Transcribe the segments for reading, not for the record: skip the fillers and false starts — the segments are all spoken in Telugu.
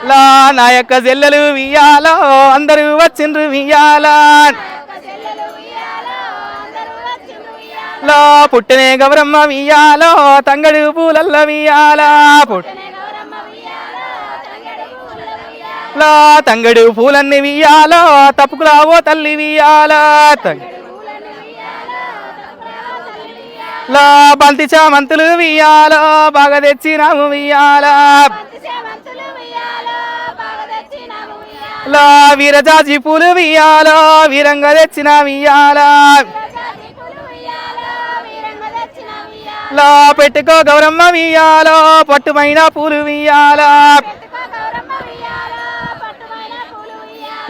లా నా యొక్క చెల్లెలు వియాలో అందరూ వచ్చిండ్రు వియాలా లా పుట్టనే గౌరమ్మ వియాలో తంగడు పూలల్ల వియాలా లా తంగడు పూలన్నీ వియాలో తప్పుకురావో తల్లి వియాలా లా బంతి చామంతులు వియాలో బాగా తెచ్చినాము వియాలా లా వీరజాజి పూలు వియాలో వీరంగా తెచ్చిన వియాలా లా పెట్టుకో గౌరమ్మ వియాలో పట్టుమైన పూలు వియాలా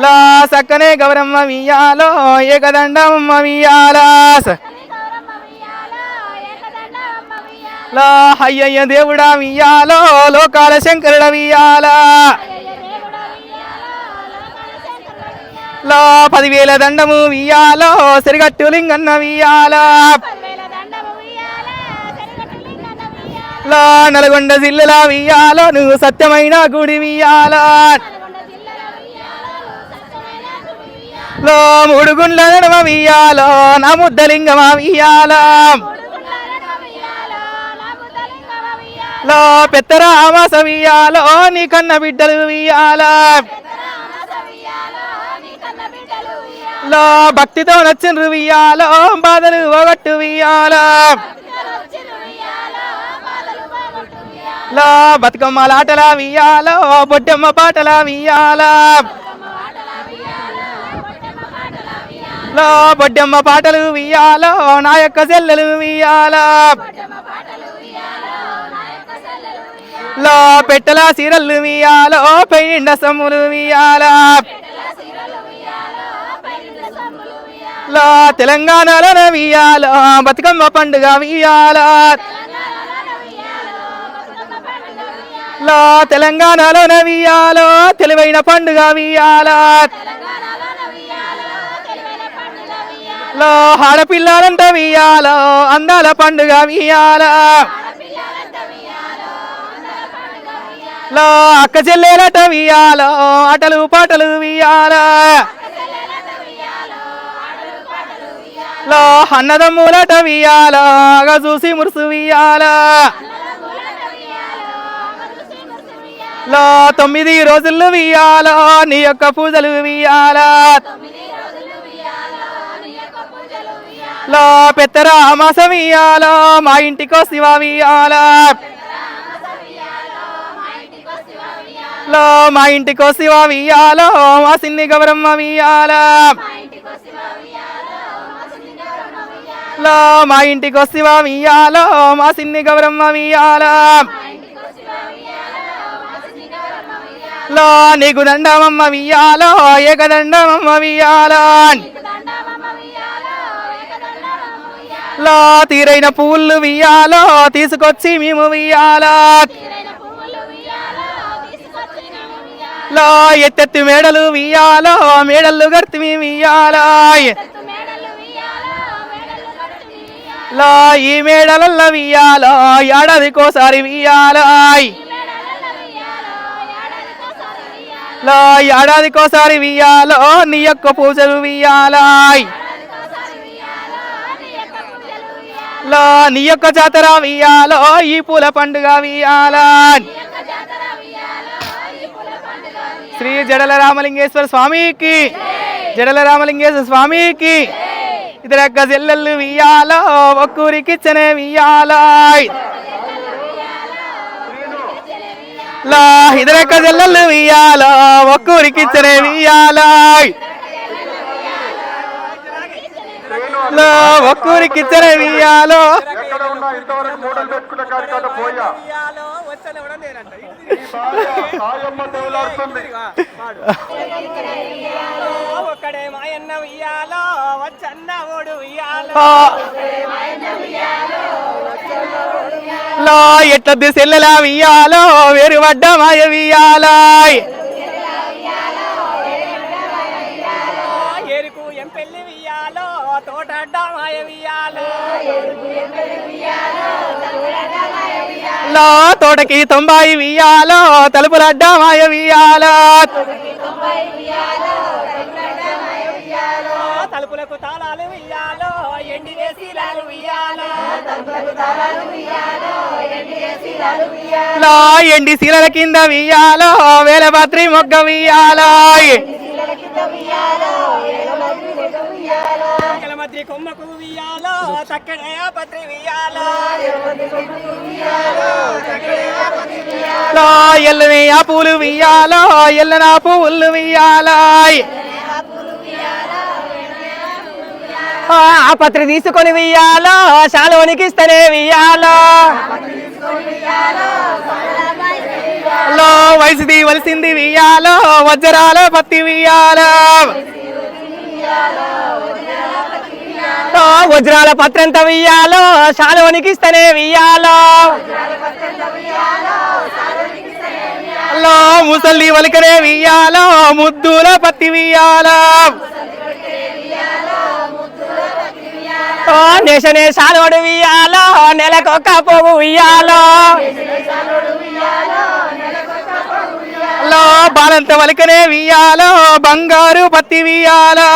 లా సక్కనే గౌరమ్మ వియాలో ఏకదండమ్మ వియాలా లా అయ్యయ్య దేవుడా వియాలో లోకాల శంకరుడ వియాలా లా 10,000 దండము వియాలో సిరిగట్టు లింగన్న వియాలా లా నల్గొండ జిల్లాల వియాలో నువ్వు సత్యమైన గుడి వియాలా లో 3 గుండ్ల నడమ వియాలో నా ముద్దలింగమ వియాలా లో పెత్తర ఆమాస వియాలో నీ కన్న బిడ్డలు వియాలా లో భక్తితో నచ్చిండ్రు వియాలో బాధలు పోగొట్టు వియాలా లో బతుకమ్మలాటల వియాలో బొడ్డమ్మ పాటల వియాలా లో బొడ్డమ్మ పాటలు వియాలో నా యొక్క చెల్లెలు వియాలా లో పెట్టల సీరలు వియాలో పెయిండ సమ్ములు వియాలా లో తెలంగాణలో వియాలో బతుకమ్మ పండుగ వియాలా లో తెలంగాణలో వియాలో తెలివైన పండుగ వియాలా లో ఆడపిల్లలంట వియాలో అందాల పండుగ వియాలా లో అక్క చెల్లెలట వియాలో ఆటలు పాటలు వియాలా లో అన్నదమ్ములట వియాలో చూసి మురుసు వియాలా లో 9 రోజులు వియాలో నీ యొక్క పూజలు వియాలా లో పెత్తర అమాస వియాలో మా ఇంటికో శివ వియాలా లో మా ఇంటికో శివ వియాలో మా సిన్ని గౌరమ్మ వియాలా లో మా ఇంటికో శివ వియాలో మా సిన్ని గౌరమ్మ వియాలా లో నీకు దండమమ్మ వియాలో ఏకదండమమ్మ వియాలా లో తీరైన పువ్వులు వియాలో తీసుకొచ్చి మేము వియాలా లో ఎత్తెత్తి మేడలు వియాలో మేడలు గర్తి వియాలా లో ఈ మేడలల్ల వియాలో ఏడాదికోసారి వియాలా లో ఏడాదికోసారి వియాలో నీ యొక్క పూజలు వియాలా లో నీ యొక్క జాతర వియాలో ఈ పూల పండుగ వియాలా శ్రీ జడల రామలింగేశ్వర స్వామికి జడల రామలింగేశ్వర స్వామికి ఇద్దరక్క చెల్లెళ్ళు వియాలో ఒక్కూరికిచ్చనే వియాలా లా ఇద్దరక్క చెల్లెళ్ళు వియాలో ఒక్కూరికిచ్చనే వియాలా లో ఒక్కూరికిచ్చనే వియాలో ఒక్కడే మాయన్న వియాలో వచ్చన్న ఓడు లో ఎట్లద్ది సెల్లెల వియాలో వేరు వడ్డ మాయ వియాలా ఎరుకు ఎంపెల్లి వియాలో తోటడ్డ మాయ వియాలో లో తోటకి 90 వియ్యాలో తలుపులడ్డ మాయ వియ్యాలో తలుపులకు తాళాలు వియ్యాలో ఎండి వేసిలాలు వియ్యాలో లో ఎండి శీలల కింద వియ్యాలో వేలభద్రి మొగ్గ వియ్యాలో మధ్య కొమ్మకు వియ్యాలో చక్కడే పత్రి వియ్యాలో లో ఎల్లని ఆ పూలు వియ్యాలో ఎల్లన పువ్వులు వియ్యాలో ఆ పత్రి తీసుకొని వియ్యాలో శాలోనికి ఇస్తేనే వియ్యాలో లో వయసుది వలసింది వియ్యాలో వజ్రాల పత్తి వియ్యాలో వజ్రాల పత్రంత వియ్యాలో శాలోనికి ఇస్తేనే వియ్యాలో లో ముసలి వలికనే వియ్యాలో ముద్దుల పత్తి వియ్యాలో నేషనే శాలోడు వియ్యాలో నెలకొక్క పోగు వియ్యాలో లో బాలంత వలికనే వియ్యాలో బంగారు పత్తి వియ్యాలో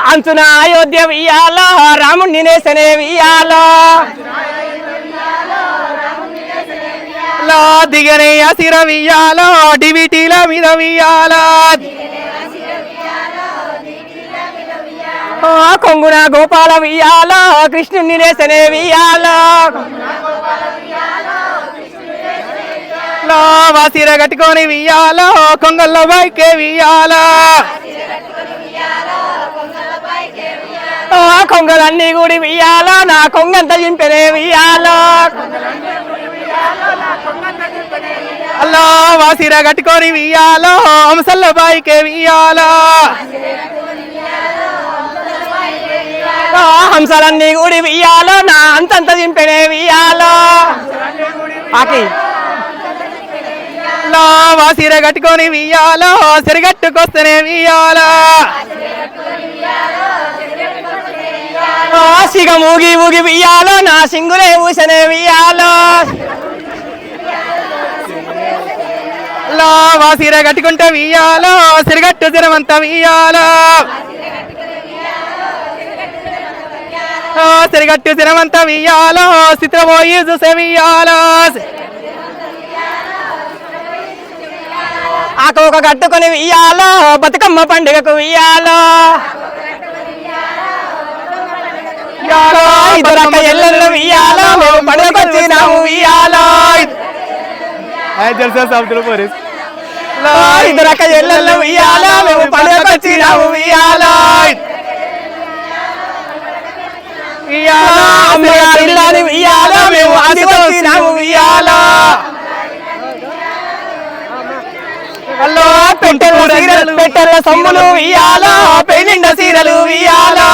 అంచున అయోధ్య వియ్యాలో రాముణ్ణి నేసనే వియ్యాలో లో దిగనే అసిర వియ్యాలో డివిటీల మీద వియ్యాలో కొంగున గోపాల వియ్యాలో కృష్ణుణ్ణి నేసనే వియ్యాలో లో వాసిర కట్టుకొని వియ్యాలో కొంగల్లో బైకే వియ్యాలో కొంగలన్నీ గుడి వియ్యాలో నా కొంగంత చింపెనే వియ్యాలో లో వాసిర కట్టుకొని వియ్యాలో అంశల్ల బైకే వియ్యాలో హంసలన్నీ గుడి వియ్యాలో నా అంతంత చింపెనే వియ్యాలో ఆకి లో వాసిర కట్టుకొని వియ్యాలో సిరిగట్టుకొస్తేనే వియ్యాలో సిగ మూగి ఊగి వియ్యాలో నా సింగులే ఊసనే వియ్యాలో లో వాసిర కట్టుకుంటే వియ్యాలో సిరిగట్టు సిరమంత వియ్యాలో సిరిగట్టు సిరమంత వియ్యాలో చిత్రపోయి చూసే వియ్యాలో ఆకొక కట్టుకొని వియ్యాలో బతుకమ్మ పండుగకు వియ్యాలో ఇద్దరక్క ఎల్లెళ్ళు వియ్యాలో మేము పండుగకొచ్చినాము వియ్యాలో ఇద్దరక్క ఎల్లెళ్ళు వియ్యాలో మేము పండుగకొచ్చినాము వియ్యాలో అమ్మగారి ఇల్లాని వియ్యాలో మేము అందుకొచ్చినాము వియ్యాలో పెట్టెల సొమ్ములు వియ్యాలో పెళ్ళిండ సీరలు వియ్యాలో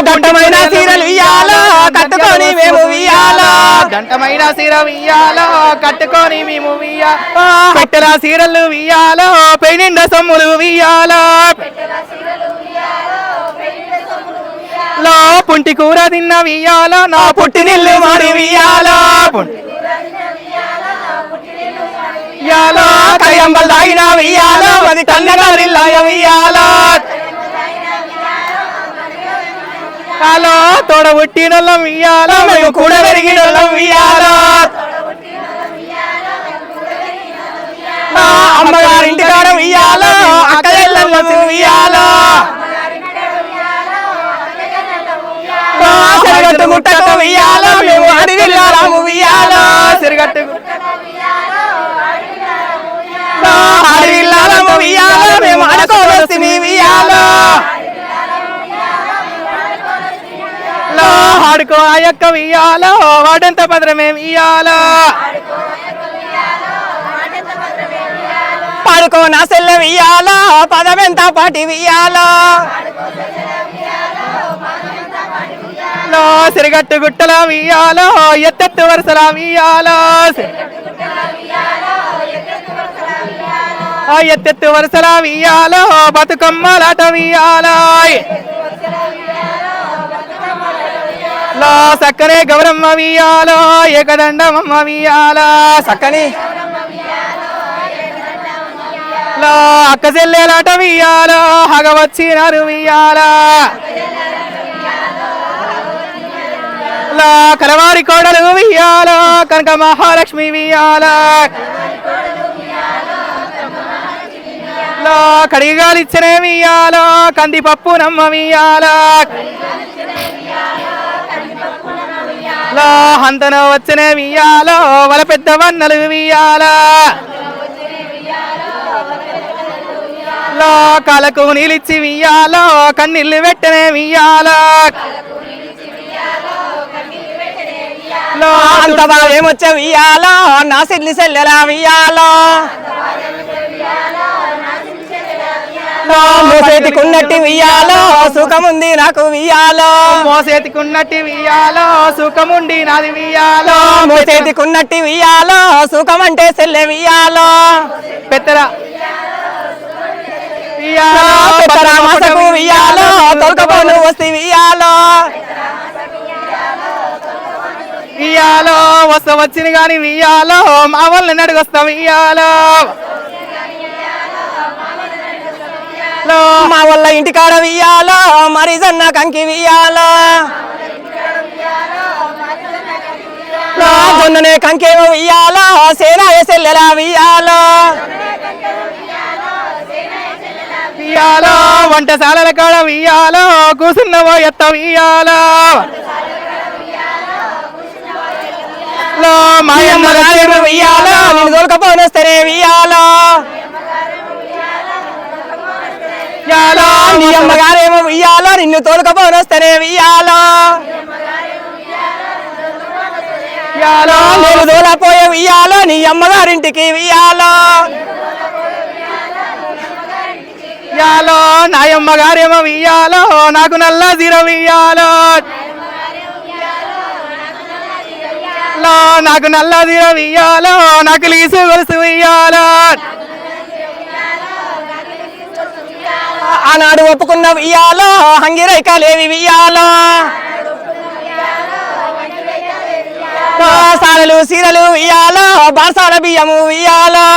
దట్టమైన సీరలు వియ్యాలో కట్టుకొని మేము వియ్యాలో దంటమైన సీర వియ్యాలో కట్టుకొని మేము వియ్యాలో పెట్టెల సీరలు వియ్యాలో పెనిండ సొమ్ములు వియ్యాలో లో పుంటి కూర తిన్న వియ్యాలో నా పుట్టినిల్లు మారి వియ్యాలో వియ్యాలో కయ్యంబల్ తాగిన వియ్యాలో అది కన్నగారిల్లాయ వియ్యాలో హలో తోడ పుట్టినోళ్ళ వియ్యాలో మేము కూడా పెరిగినోళ్ళం వియ్యాలో అమ్మగారింటి కాడ వియ్యాలో అక్క ఎల్లమ్మ వియ్యాలో సిరిగట్టు ముట్టకు వియ్యాలో మేము అడిగిల్లాము వియ్యాలో సిరిగట్టు అడిగిల్లాము వియ్యాలో మేము అడుకోవస్తుంది వియ్యాలో ఆడుకో ఆ యొక్క వియ్యాలో వాడంత భద్రమే వియ్యాలో పడుకో నా సెల్ల వియ్యాలో పదమెంత పాటి వియ్యాలో సిరిగట్టు గుట్టల వియ్యాలో ఎత్తెత్తు వరుసల వియ్యాలో ఎత్తెత్తు వరుసల వియ్యాలో బతుకమ్మలాట వియ్యాలో లో సక్కనే గౌరమ్మ వియాలో ఏకదండమమ్మ వియాల చక్కని లో అక్క చెల్లెలాట వియాలో హగవచ్చినారు వియాల లో కలవారి కోడలు వియాలో కనక మహాలక్ష్మి వియాల లో కడిగాలిచ్చనే వియాలో కందిపప్పు నమ్మ వియాల లో హంతన వచ్చనే వియాలో వల పెద్ద వన్నలు వియాల లో కాలకు నీలిచ్చి వియాలో కన్నీళ్ళు పెట్టనే వియాల లో అంత బాగేమొచ్చే వియాలో నా సిల్లి సెల్లెలా వియాలో మోసేతికున్నట్టి వియాలో సుఖముంది నాకు వియాలో మోసేతికున్నట్టి వియాలో సుఖముండి నాది వియాలో మోసేతికున్నట్టి వియాలో సుఖమంటే సెల్లె వియాలో పెత్తర పెద్దరామాసకు వియాలో తొలకపోను వస్తే వియాలో వియాలో వస్త వచ్చింది కానీ వియాలో మా వాళ్ళని నడుగొస్తాం వియాలో మా వల్ల ఇంటికాడ వియాలో మరి జన్న కంకి వియాలో జొన్ననే కంకేమో వియాలో సేనాయ సెల్లెలా వియాలో వియాలో వంటశాలల కాడ వియాలో కూసున్నవో ఎత్త వియాలో లో మాయమ్మ మాయమ్మ వియాలో నేను దొరకపోనొస్తేనే వియాలో వియాలో నీ అమ్మగారేమో వియాలో నిన్ను తోలుకపోనొస్తేనే వియాలో వియాలో నేను దూరపోయే వియాలో నీ అమ్మగారింటికి వియాలో వియాలో నాయమ్మ గారేమో వియాలో నాకు నల్ల జీర వియాలో లో నాకు నల్ల జీర వియాలో నాకు లీసు గొలుసు వియాలో ఆనాడు ఒప్పుకున్న వియాలో హంగిరైకాలేవి వియాలో సారలు సీరలు వియాలో బాసాల బియ్యము వియాలో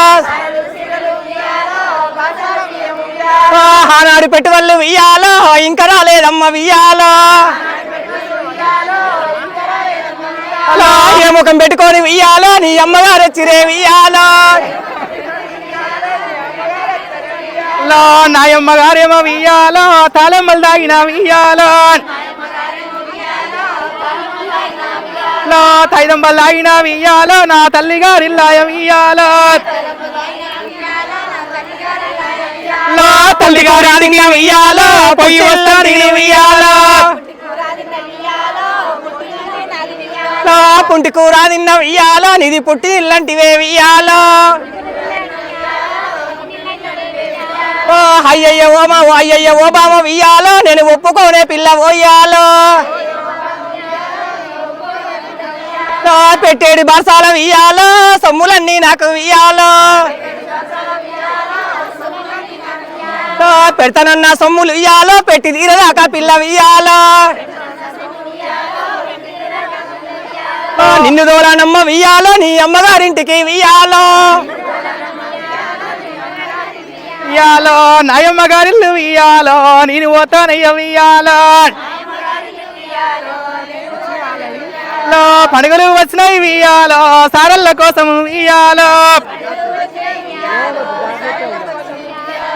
ఆనాడు పెట్టుబడులు వియాలో ఇంకా రాలేదమ్మ వియాలో ఏ ముఖం పెట్టుకొని వియాలో నీ అమ్మగారు చిరే వియాలో లో నాయమ్మ గారేమో వియాలో తాళమ్మలు దాగిన వియాలో లో తైదంబలు దాగిన వియాలో నా తల్లి గారిల్లాయ వియాలో లో తల్లి గారి అడిగిన వియాలో పొయ్యి వస్తారి వియాలో లో పుంటి కూర తిన్న వియాలో నిధి పుట్టి ఇల్లంటివే వియాలో అయ్యయ్య ఓమా అయ్యయ్య ఓ బామ వియాలో నేను ఒప్పుకోనే పిల్ల పోయాలో పెట్టేడు బరసాల వియాలో సొమ్ములన్నీ నాకు వియాలో పెడతానన్న సొమ్ములు వియాలో పెట్టి తీరదాకా పిల్ల వియాలో నిన్ను దూరానమ్మ వియాలో నీ అమ్మగారింటికి వియాలో వియాలో నాయమ్మ గారిల్లు వియాలో నేను పోతానయ్య వియాలో లో పండుగలు వచ్చినాయి వియాలో సారళ్ళ కోసం వియాలో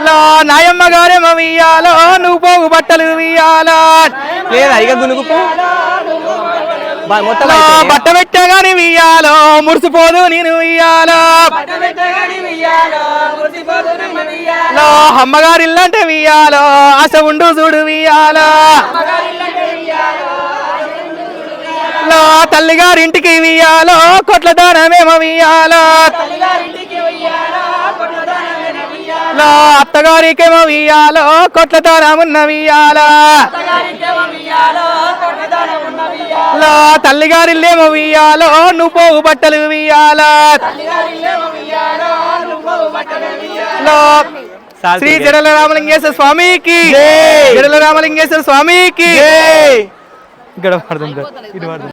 లో నాయమ్మ గారేమో వియాలో నువ్వు పోగు బట్టలు వియాలో లేదా ఇక గునుగుపు మొత్తం లో బట్ట పెట్టగాని వియాలో మురిసిపోదు నేను వియాలో లో అమ్మగారిల్లంటే వియాలో ఆశ ఉండు చూడు వియాలో లో తల్లిగారింటికి వియాలో కొట్ల దానమేమో వియాలో లో అత్తగారికేమో వియాలో కొట్ల దానమున్న వియాలో లో తల్లిగారిల్లేమో వియాలో నువ్వు పోగు బట్టలు వియాలో లో శ్రీ జడల రామలింగేశ్వర స్వామికి జడల రామలింగేశ్వర స్వామికి ఇక్కడ పడుతుంది ఇటు పడుతుంది